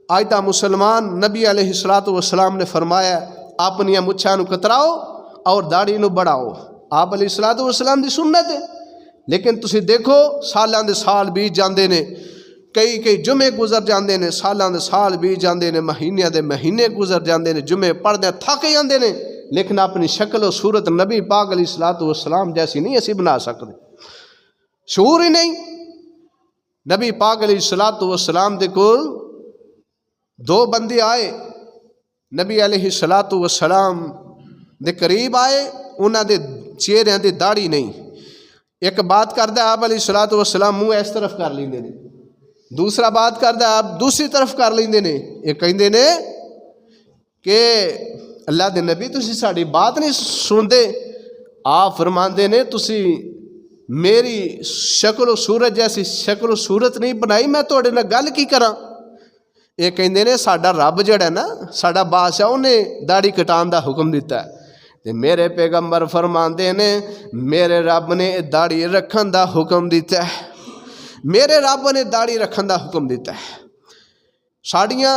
اج دا مسلمان، نبی علیہ الصلوۃ والسلام نے فرمایا اپنی مچھاں نو کتراؤ اور داڑھی نو بڑھاؤ، آپ علیہ الصلوۃ والسلام دی سنت ہے۔ لیکن تسی دیکھو سالاں دے سال بیت جاندے نے، کئی جمعے گزر جاندے نے، سالاں دے سال بیت جاندے نے، مہینے دے مہینے گزر جاندے نے، جمعے پڑھدے تھک جاندے نے، لیکن اپنی شکل و صورت نبی پاک علیہ الصلوۃ والسلام جیسی نہیں اسی بنا سکتے، شعور ہی نہیں۔ نبی پاک علیہ الصلوۃ والسلام دے کول دو بندے آئے، نبی علیہ الصلوۃ والسلام دے قریب آئے، انہاں دے چہرے تے داڑھی نہیں۔ ایک بات کردا آپ علیہ الصلوۃ والسلام منہ اس طرف کر لیندے نے، دوسرا بات کردا آپ دوسری طرف کر لیندے نے۔ یہ کہندے نے کہ اللہ دے نبی تسی ساڈی بات نہیں سنتے؟ آپ فرماندے نے تسی میری شکل و صورت جیسی شکل و صورت نہیں بنائی، میں تواڈے نال گل کی کراں؟ یہ کہندے نے ساڈا رب جڑا ہے نا، ساڈا بادشاہ، انہیں داڑھی کٹان دا حکم دیتا ہے، تے میرے پیغمبر فرماندے نے میرے رب نے داڑھی رکھن دا حکم دیتا ہے، میرے رب نے داڑھی رکھن دا حکم دیتا ہے۔ ساڑیاں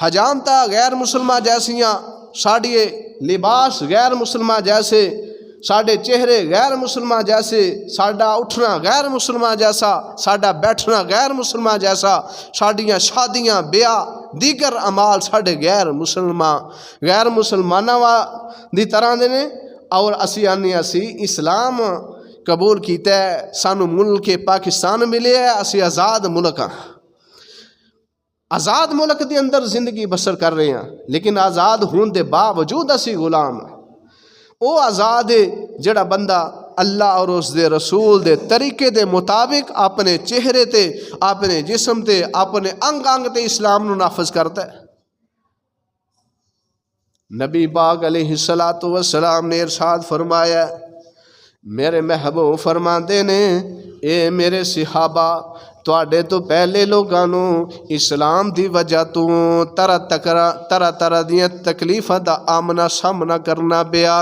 حجامتاں غیر مسلمان جیسیاں، ساڑیے لباس غیر مسلمان جیسے، ساڑے چہرے غیر مسلمان جیسے، ساڑا اٹھنا غیر مسلمان جیسا، ساڑا بیٹھنا غیر مسلمان جیسا، ساڑیاں شادیاں بیاہ دیگر اعمال ساڑے غیر مسلمانوں دی طرح دے نے۔ اور اسی آنے اسی اسلام قبول کیتا ہے، سانو ملک پاکستان ملے ہے، اسی آزاد ملک ہاں، آزاد ملک دے اندر زندگی بسر کر رہے ہیں، لیکن آزاد ہون دے باوجود اسی غلام ہیں۔ وہ آزاد ہے جڑا بندہ اللہ اور اس دے رسول دے طریقے دے مطابق اپنے چہرے تے، اپنے جسم تے، اپنے انگ انگ تے اسلام نو نافذ کرتا ہے۔ نبی پاک علیہ الصلوۃ والسلام نے ارشاد فرمایا، میرے محبوب فرماندے نے اے میرے صحابہ، تواڈے تو پہلے لوگانوں اسلام دی وجہ تو طرح طرح دیاں تکلیفاں دا آمنا سامنا کرنا پیا،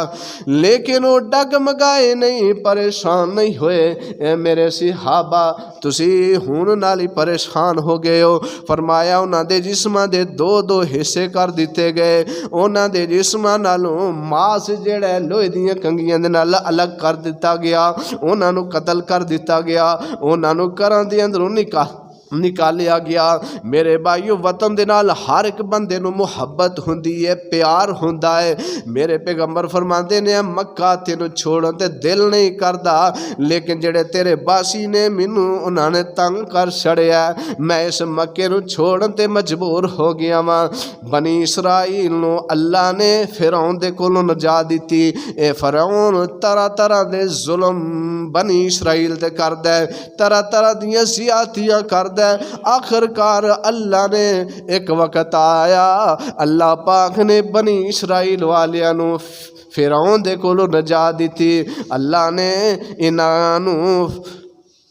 لیکن وہ ڈگمگائے نہیں، پریشان نہیں ہوئے۔ اے میرے صحابہ، تسی ہون نالی پریشان ہو گئے ہو۔ فرمایا انہاں دے جسماں دے دو حصے کر دیتے گئے، انہاں دے جسماں نالوں ماس جڑا ہے لوہے دیاں کنگیاں دے نال الگ کر دیتا گیا، انہاں نو قتل کر دیتا گیا، انہاں نو گھراں دے اندروں نکالیا گیا۔ میرے بھائیو، وطن دے نال ہر ایک بندے نو محبت ہوندی ہے، پیار ہوندا ہے۔ میرے پیغمبر فرماندے نے مکہ تینو چھوڑن تے دل نہیں کردا، لیکن جڑے تیرے باسی نے مینوں انہاں نے تنگ کر چھڑیا، میں اس مکے نو چھوڑن تے مجبور ہو گیا واں۔ بنی اسرائیل نو اللہ نے فرعون دے کولوں نجات دتی، اے فرعون طرح طرح دے ظلم بنی اسرائیل تے کردا ہے، طرح طرح دیاں زیادتیاں کردا ہے۔ آخر کار اللہ نے ایک وقت آیا، اللہ پاک نے بنی اسرائیل والیاں نو فرعون دے کولوں نجات دیتی۔ اللہ نے انہاں نو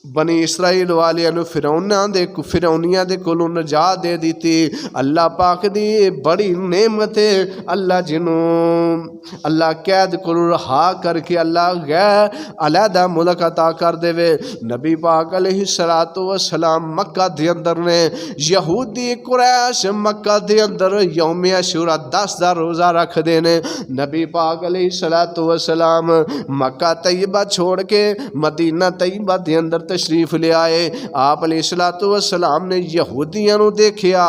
بنی اسرائیل والیاں نو فرعونیاں دے کولوں نجات دے دیتی۔ اللہ پاک دی بڑی نعمت ہے، اللہ جنوں اللہ قید کولوں رہا کر کے اللہ غیر علیحدہ ملک عطا کر دے وے۔ نبی پاک علیہ الصلوۃ والسلام مکہ دے اندر نے یہودی قریش مکہ دے اندر یوم عاشوراء 10 دا روزہ رکھ دے نے۔ نبی پاک علیہ الصلوۃ والسلام مکہ طیبہ چھوڑ کے مدینہ طیبہ دے اندر تشریف لے آئے آپ علیہ الصلوۃ والسلام نے یہودیاں نو دیکھیا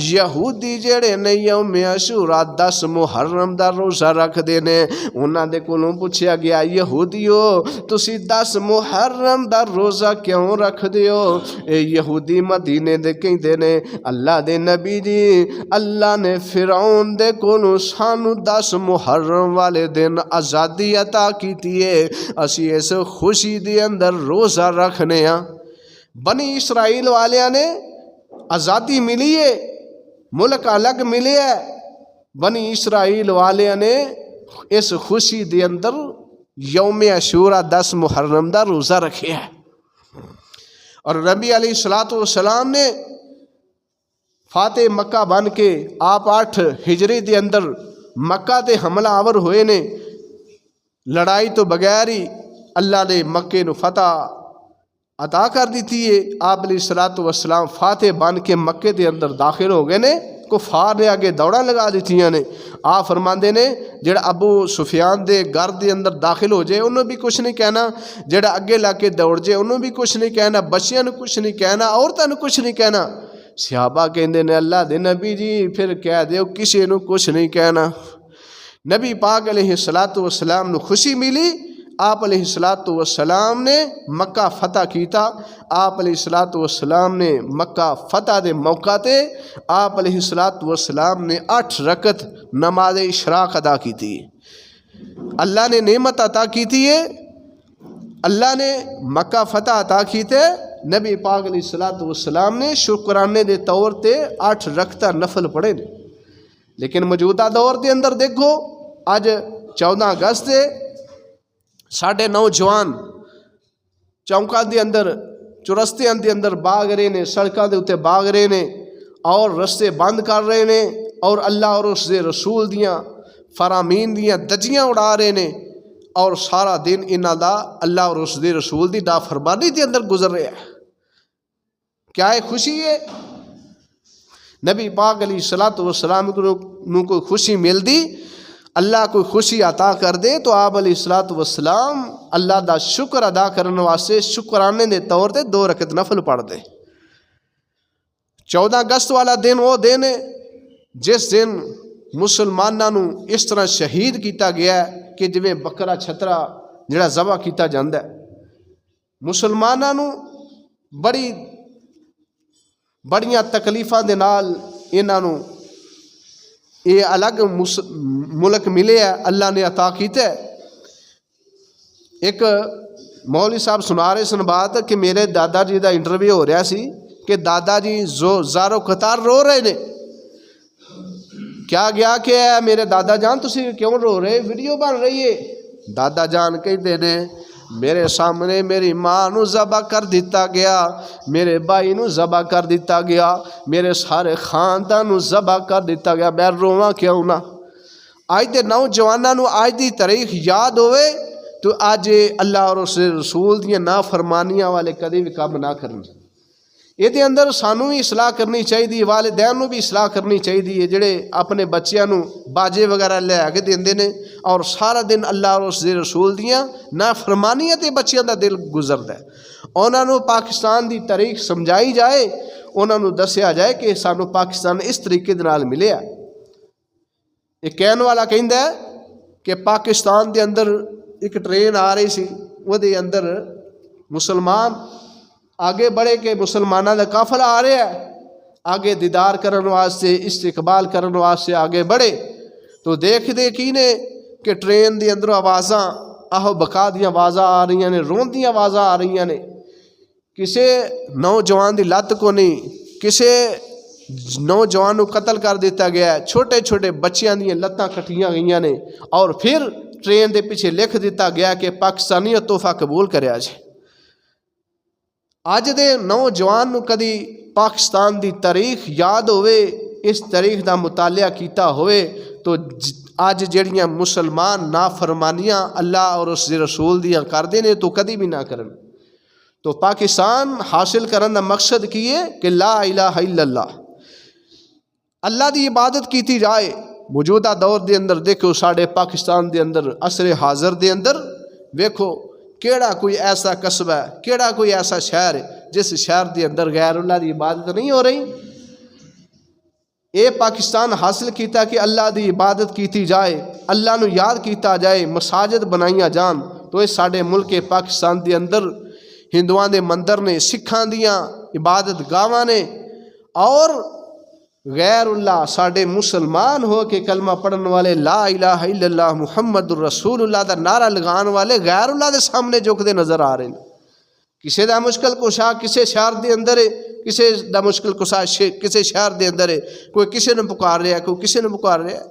یہودی جڑے نے یوم عاشورا 10 محرم دا روزہ رکھ دے نے انہاں دے کولوں پوچھیا گیا یہودیو تسی 10 محرم دا روزہ کیوں رکھ دیو اے یہودی مدینے دے کہندے نے اللہ دے نبی جی اللہ نے فرعون دے کولوں سانو 10 محرم والے دن آزادی عطا کیتی ہے اسی اس خوشی دے اندر روزہ رکھنے ہاں بنی اسرائیل والیاں نے آزادی ملی ہے ملک الگ ملے ہے بنی اسرائیل والیاں نے اس خوشی دے اندر یوم عاشورا 10 محرم دا روزہ رکھے ہے اور نبی علیہ الصلوۃ والسلام نے فاتح مکہ بن کے آپ 8 ہجری دے اندر مکہ تے حملہ آور ہوئے نے لڑائی تو بغیر ہی اللہ نے مکے نو فتح عطا کر دیتی ہے آپ علیہ الصلوۃ والسلام فاتح بن کے مکے دے اندر داخل ہو گئے نے کفار نے آگے دوڑاں لگا دیتیاں نے آپ فرماندے نے جڑا ابو سفیان دے گھر دے اندر داخل ہو جائے انہوں بھی کچھ نہیں کہنا جڑا اگے لا کے دوڑ جائے انہوں بھی کچھ نہیں کہنا بچیاں نے کچھ نہیں کہنا عورتاں نے کچھ نہیں کہنا صحابہ کہندے نے اللہ دے نبی جی پھر کہہ دیو کسی نو کچھ نہیں کہنا نبی پاک علیہ الصلوۃ والسلام نو خوشی ملی آپ علیہ الصلوۃ والسلام نے مکہ فتح کیتا آپ علیہ الصلوۃ والسلام نے مکہ فتح دے موقع تے آپ علیہ الصلوۃ والسلام نے 8 رکعت نماز اشراق ادا کیتی اللہ نے نعمت عطا کیتی ہے اللہ نے مکہ فتح عطا کیتے نبی پاک علیہ الصلوۃ والسلام نے شکرانے دے طور تے 8 رکعت نفل پڑھے نے لیکن موجودہ دور دے اندر دیکھو اج 14 اگست ہے ساڈے نوجوان چوکاں دے اندر چرستیاں دے اندر باغ رہے نے سڑکاں دے اوتے باغ رہے نے اور رستے بند کر رہے نے اور اللہ اور اس دے رسول دیاں فرامین دیاں دجیاں اڑا رہے نے اور سارا دن انہاں دا اللہ اور اس دے رسول دی نافرمانی دے اندر گزر رہا ہے کیا ہے خوشی ہے نبی پاک علیہ الصلوۃ والسلام نو کوئی خوشی مل دی اللہ کوئی خوشی عطا کر دے تو آپ علیہ الصلوۃ والسلام اللہ دا شکر ادا کرنے واسطے شکرانے دے طور تے 2 رکعت نفل پڑھ دے 14 اگست والا دن وہ دن ہے جس دن مسلماناں نو اس طرح شہید کیتا گیا ہے کہ جویں بکرا چھترا جڑا ذبح کیتا جاندا ہے مسلماناں نو بڑیاں تکلیفاں دے نال انہاں نو یہ الگ ملک ملے ہے اللہ نے عطا کیتا ہے ایک مولوی صاحب سنا رہے سن بات کہ میرے دادا جی دا انٹرویو ہو رہا سی کہ دادا جی زارو قطار رو رہے نے کیا گیا کہ میرے دادا جان تسی کیوں رو رہے ویڈیو بن رہی ہے دادا جان کہندے نے میرے سامنے میری ماں نو ذبح کر دیتا گیا میرے بھائی نو ذبح کر دیتا گیا میرے سارے خاندان نو ذبح کر دیتا گیا میں رواں کیوں نہ آج دے نوجواناں نو آج دی تاریخ یاد ہوئے تو آج اللہ اور اس رسول دیاں نافرمانیاں والے کدی بھی کام نہ کرن یہ دے اندر سانو بھی اصلاح کرنی چاہیے والدین نو بھی اصلاح کرنی چاہیے جڑے اپنے بچیاں نو باجے وغیرہ لے کے دیندے نے اور سارا دن اللہ اور اس دے رسول دیاں نافرمانیاں تے بچیاں دا دل گزردا ہے انہاں نو پاکستان دی تاریخ سمجھائی جائے انہاں نو دسیا جائے کہ سانو پاکستان اس طریقے دے نال ملیا ایک کہن والا کہندا ہے کہ پاکستان دے اندر ایک ٹرین آ رہی سی وہ دے اندر مسلمان آگے بڑھے کہ مسلمانوں کا قافلہ آ رہا ہے آگے دیدار کرنے واسطے استقبال کرنے واسطے آگے بڑھے تو دیکھ دے کی نے کہ ٹرین دے اندر آوازاں آہو بکا دیاں آوازاں آ رہی نے رون دیاں آوازاں آ رہی نے کسے نوجوان دی لت کو نہیں کسے نوجوان کو قتل کر دیتا گیا ہے چھوٹے چھوٹے بچیاں دیاں لتاں کٹیاں گئیاں نے اور پھر ٹرین دے پیچھے لکھ دیتا گیا کہ پاکستانیت تحفہ قبول کریا جائے اج دے نوجوان نو کدی پاکستان دی تاریخ یاد ہوئے اس تاریخ دا مطالعہ کیتا ہوئے تو اج جڑیاں مسلمان نافرمانیاں اللہ اور اس دے رسول دیاں کردے نے تو کدی بھی نہ کرن تو پاکستان حاصل کرن دا مقصد کی ہے کہ لا الہ الا اللہ اللہ دی عبادت کیتی جائے موجودہ دور دے اندر دیکھو ساڑھے پاکستان دے اندر عصر حاضر دے اندر دیکھو کیڑا کوئی ایسا قصبہ ہے، کیڑا کوئی ایسا شہر ہے جس شہر دے اندر غیر اللہ دی عبادت نہیں ہو رہی؟ اے پاکستان حاصل کیتا کہ اللہ دی عبادت کیتی جائے، اللہ نو یاد کیتا جائے، مساجد بنائیاں جان، تو یہ ساڈے ملک پاکستان دے اندر ہندوؤں دے مندر نے، سکھاں دیاں عبادت گاواں نے، اور غیر اللہ ساڈے مسلمان ہو کے کلمہ پڑھن والے لا الہ الا اللہ محمد الرسول اللہ دا نعرہ لگان والے غیر اللہ دے سامنے جھکدے نظر آ رہے ہیں۔ کسے دا مشکل کشا کسے شہر دے اندر ہے، کسے دا مشکل کشا کسے شہر دے اندر ہے، کوئی کسے نے پکار رہا ہے، کوئی کسے نے پکار رہا ہے۔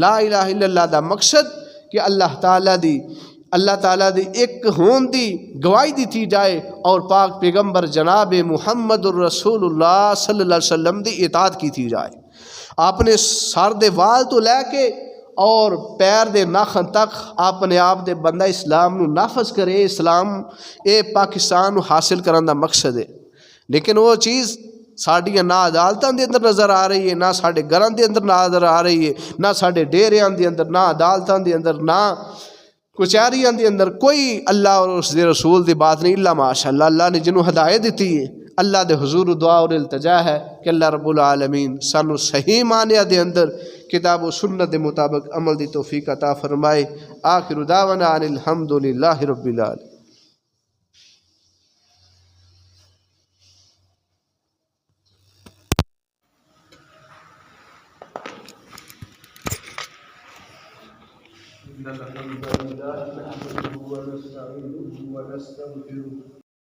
لا الہ الا اللہ دا مقصد کہ اللہ تعالیٰ دی ایک ہون دی گواہی دیتی جائے اور پاک پیغمبر جناب محمد الرسول اللہ صلی اللہ علیہ وسلم دی اطاعت کیتی جائے۔ آپ نے سر دے وال تو لے کے اور پیر دے ناخن تک اپنے آپ دے بندہ اسلام نو نافذ کرے، اسلام اے پاکستان نو حاصل کرن دا مقصد ہے، لیکن وہ چیز ساڈیاں نہ عدالتاں دے اندر نظر آ رہی ہے، نہ ساڈے گھراں دے اندر نظر آ رہی ہے، نہ ساڈے ڈیریاں دے اندر، نہ عدالتاں دے اندر، نہ کچہریاں دے اندر کوئی اللہ اور اس دے رسول دی بات نہیں۔ اللہ ماشاءاللہ اللہ نے جنہوں ہدایت دیتی ہے، اللہ دے حضور دعا اور التجا ہے کہ اللہ رب العالمین سانو صحیح معنی دے اندر کتاب و سنت دے مطابق عمل دی توفیق عطا فرمائے۔ آخر دعوانا ان الحمدللہ رب العالمین۔ إن الحمد لله نحمده ونستعينه ونستغفره